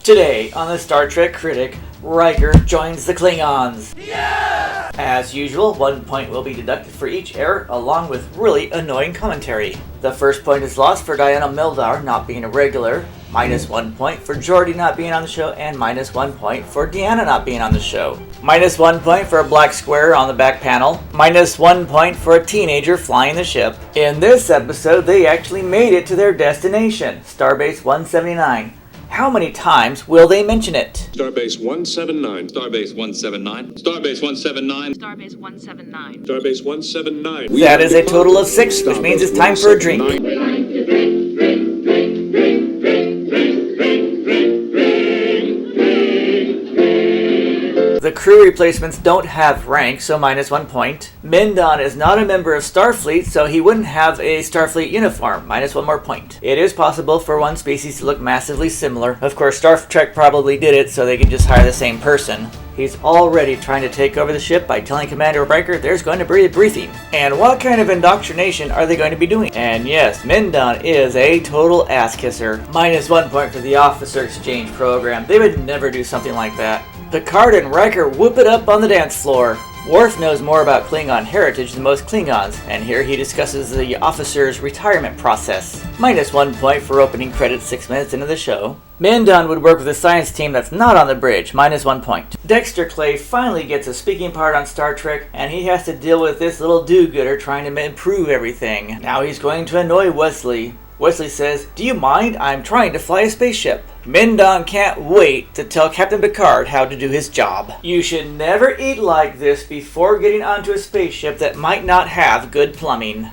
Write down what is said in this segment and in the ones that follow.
Today on the Star Trek Critic, Riker joins the Klingons. Yeah! As usual, 1 point will be deducted for each error, along with really annoying commentary. The first point is lost for Diana Mildar not being a regular, minus 1 point for Geordi not being on the show, and minus 1 point for Deanna not being on the show. Minus 1 point for a black square on the back panel. Minus 1 point for a teenager flying the ship. In this episode, they actually made it to their destination, Starbase 179. How many times will they mention it? Starbase 179. Starbase 179. Starbase 179. Starbase 179. Starbase 179. That is a total of 6, which means it's time for a drink. The crew replacements don't have rank, so minus 1 point. Mindon is not a member of Starfleet, so he wouldn't have a Starfleet uniform, minus 1 more point. It is possible for one species to look massively similar. Of course, Star Trek probably did it so they could just hire the same person. He's already trying to take over the ship by telling Commander Riker there's going to be a briefing. And what kind of indoctrination are they going to be doing? And yes, Mindon is a total ass kisser. Minus 1 point for the officer exchange program. They would never do something like that. Picard and Riker whoop it up on the dance floor. Worf knows more about Klingon heritage than most Klingons, and here he discusses the officer's retirement process. Minus 1 point for opening credits 6 minutes into the show. Mindon would work with a science team that's not on the bridge, minus 1 point. Dexter Clay finally gets a speaking part on Star Trek, and he has to deal with this little do-gooder trying to improve everything. Now he's going to annoy Wesley. Wesley says, "Do you mind? I'm trying to fly a spaceship." Mindon can't wait to tell Captain Picard how to do his job. You should never eat like this before getting onto a spaceship that might not have good plumbing.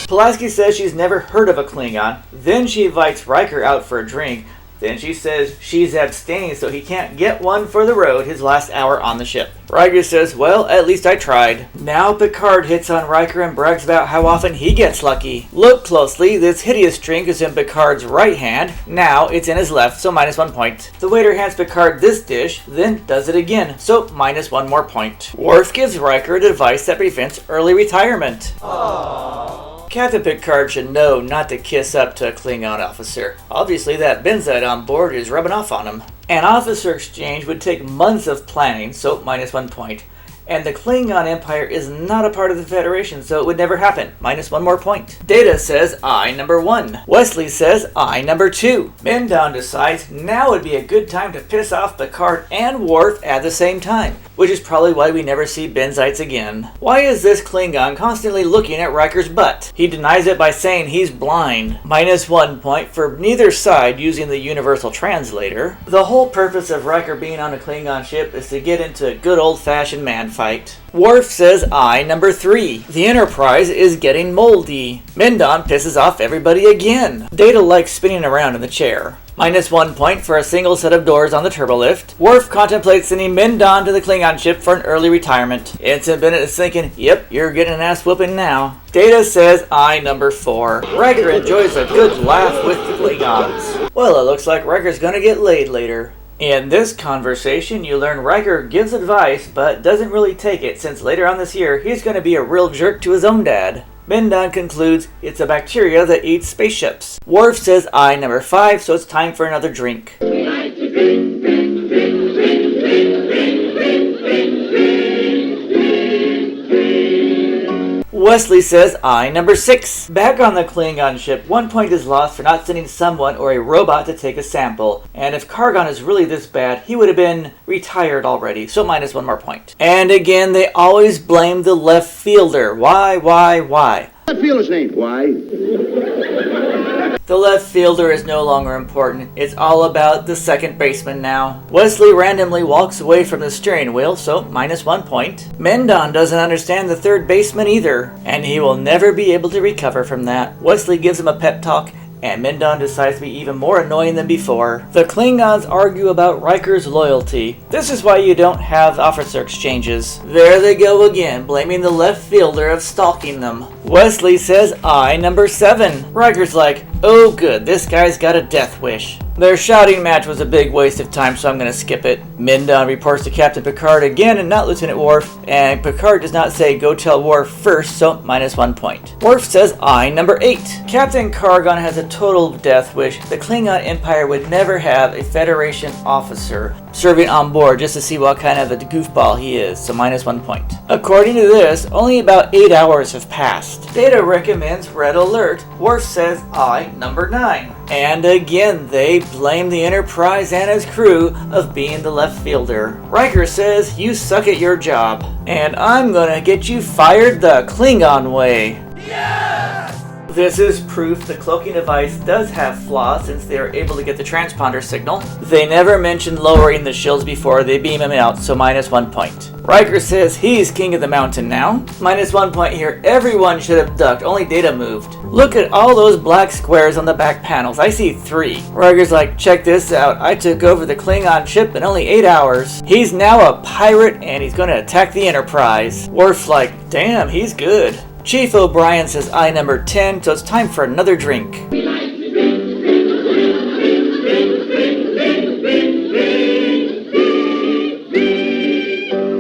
Pulaski says she's never heard of a Klingon. Then she invites Riker out for a drink. Then she says she's abstaining so he can't get one for the road his last hour on the ship. Riker says, "Well, at least I tried." Now Picard hits on Riker and brags about how often he gets lucky. Look closely, this hideous drink is in Picard's right hand. Now it's in his left, so minus 1 point. The waiter hands Picard this dish, then does it again, so minus 1 more point. Worf gives Riker a device that prevents early retirement. Aww. Captain Picard should know not to kiss up to a Klingon officer. Obviously that benzite on board is rubbing off on him. An officer exchange would take months of planning, so minus 1 point. And the Klingon Empire is not a part of the Federation, so it would never happen. Minus 1 more point. Data says I number 1. Wesley says I number 2. Mindon decides now would be a good time to piss off Picard and Worf at the same time, which is probably why we never see benzites again. Why is this Klingon constantly looking at Riker's butt? He denies it by saying he's blind. Minus 1 point for neither side using the universal translator. The whole purpose of Riker being on a Klingon ship is to get into a good old-fashioned man fight. Worf says I number 3. The Enterprise is getting moldy. Mindon pisses off everybody again. Data likes spinning around in the chair. Minus 1 point for a single set of doors on the turbolift. Worf contemplates sending Mindon to the Klingon ship for an early retirement. Ensign Bennett is thinking, yep, you're getting an ass whooping now. Data says I number 4. Riker enjoys a good laugh with the Klingons. Well, it looks like Riker's gonna get laid later. In this conversation, you learn Riker gives advice, but doesn't really take it, since later on this year, he's going to be a real jerk to his own dad. Mindon concludes it's a bacteria that eats spaceships. Worf says I number 5, so it's time for another drink. Wesley says I number 6. Back on the Klingon ship, 1 point is lost for not sending someone or a robot to take a sample. And if Kargon is really this bad, he would have been retired already, so minus 1 more point. And again, they always blame the left fielder. Why? Left fielder's name. Why? The left fielder is no longer important. It's all about the second baseman now. Wesley randomly walks away from the steering wheel, so minus 1 point. Mindon doesn't understand the third baseman either, and he will never be able to recover from that. Wesley gives him a pep talk, and Mindon decides to be even more annoying than before. The Klingons argue about Riker's loyalty. This is why you don't have officer exchanges. There they go again, blaming the left fielder of stalking them. Wesley says I number 7. Riker's like, oh good, this guy's got a death wish. Their shouting match was a big waste of time, so I'm going to skip it. Mindon reports to Captain Picard again and not Lieutenant Worf, and Picard does not say go tell Worf first, so -1 point. Worf says I, number 8. Captain Kargan has a total death wish. The Klingon Empire would never have a Federation officer serving on board just to see what kind of a goofball he is, so -1 point. According to this, only about 8 hours have passed. Data recommends red alert. Worf says I, number 9. And again, they blame the Enterprise and his crew of being the left fielder. Riker says, you suck at your job. And I'm gonna get you fired the Klingon way. This is proof the cloaking device does have flaws since they are able to get the transponder signal. They never mentioned lowering the shields before they beam him out, so -1 point. Riker says he's king of the mountain now. -1 point here. Everyone should have ducked, only Data moved. Look at all those black squares on the back panels. I see 3. Riker's like, check this out. I took over the Klingon ship in only 8 hours. He's now a pirate and he's gonna attack the Enterprise. Worf's like, damn, he's good. Chief O'Brien says I, number 10, so it's time for another drink.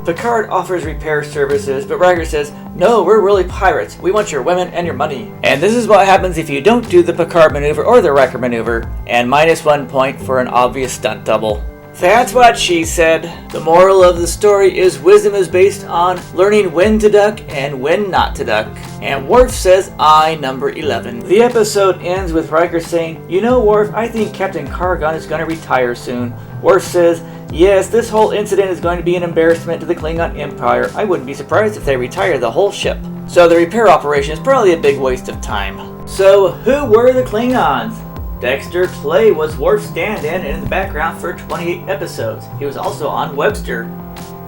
Picard offers repair services, but Riker says, no, we're really pirates. We want your women and your money. And this is what happens if you don't do the Picard maneuver or the Riker maneuver, and -1 point for an obvious stunt double. That's what she said. The moral of the story is wisdom is based on learning when to duck and when not to duck. And Worf says I, number 11. The episode ends with Riker saying, you know Worf, I think Captain Kargan is going to retire soon. Worf says, yes, this whole incident is going to be an embarrassment to the Klingon Empire. I wouldn't be surprised if they retire the whole ship. So the repair operation is probably a big waste of time. So who were the Klingons? Dexter Clay was Worf's stand-in in the background for 28 episodes. He was also on Webster.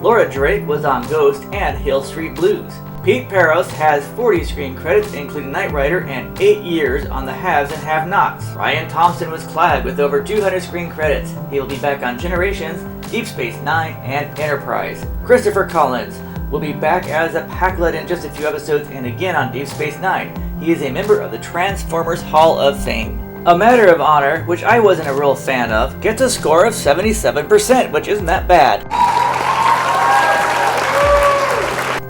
Laura Drake was on Ghost and Hill Street Blues. Pete Peros has 40 screen credits, including Knight Rider, and 8 years on the Haves and Have-Nots. Ryan Thompson was Clag with over 200 screen credits. He will be back on Generations, Deep Space Nine, and Enterprise. Christopher Collins will be back as a Packlet in just a few episodes and again on Deep Space Nine. He is a member of the Transformers Hall of Fame. A Matter of Honor, which I wasn't a real fan of, gets a score of 77%, which isn't that bad.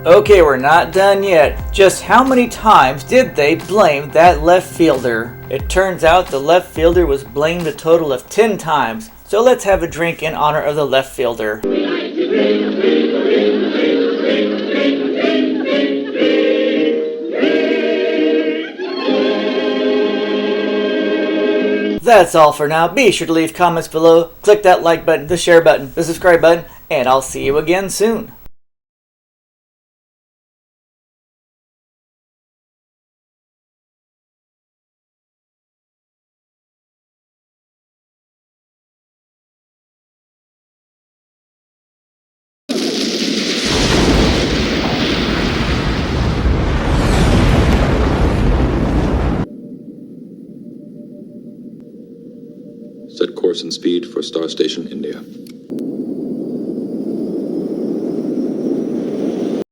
Okay, we're not done yet. Just how many times did they blame that left fielder? It turns out the left fielder was blamed a total of 10 times. So let's have a drink in honor of the left fielder. That's all for now. Be sure to leave comments below, click that like button, the share button, the subscribe button, and I'll see you again soon. Set course and speed for Star Station, India.